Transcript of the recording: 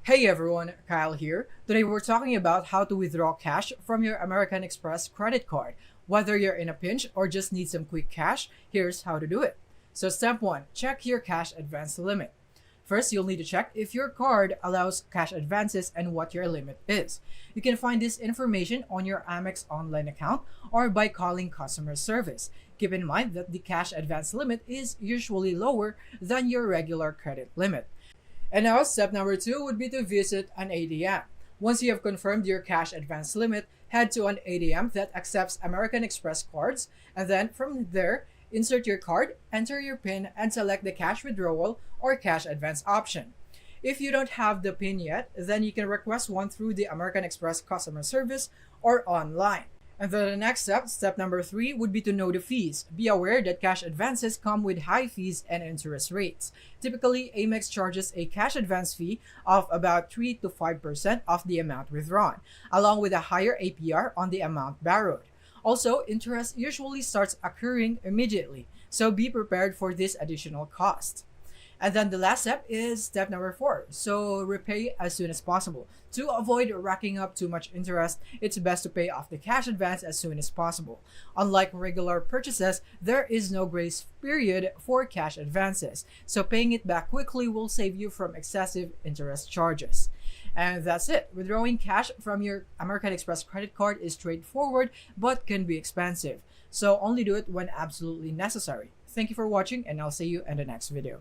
Hey everyone, Kyle here. Today we're talking about how to withdraw cash from your American Express credit card. Whether you're in a pinch or just need some quick cash, here's how to do it. So step 1, check your cash advance limit. First, you'll need to check if your card allows cash advances and what your limit is. You can find this information on your Amex online account or by calling customer service. Keep in mind that the cash advance limit is usually lower than your regular credit limit. And now, step number 2 would be to visit an ATM. Once you have confirmed your cash advance limit, head to an ATM that accepts American Express cards, and then from there, insert your card, enter your PIN, and select the cash withdrawal or cash advance option. If you don't have the PIN yet, then you can request one through the American Express customer service or online. And then the next step, step number 3, would be to know the fees. Be aware that cash advances come with high fees and interest rates. Typically, Amex charges a cash advance fee of about 3 to 5% of the amount withdrawn, along with a higher APR on the amount borrowed. Also, interest usually starts accruing immediately, so be prepared for this additional cost. And then the last step is step number 4. So repay as soon as possible. To avoid racking up too much interest, it's best to pay off the cash advance as soon as possible. Unlike regular purchases, there is no grace period for cash advances. So paying it back quickly will save you from excessive interest charges. And that's it. Withdrawing cash from your American Express credit card is straightforward but can be expensive. So only do it when absolutely necessary. Thank you for watching, and I'll see you in the next video.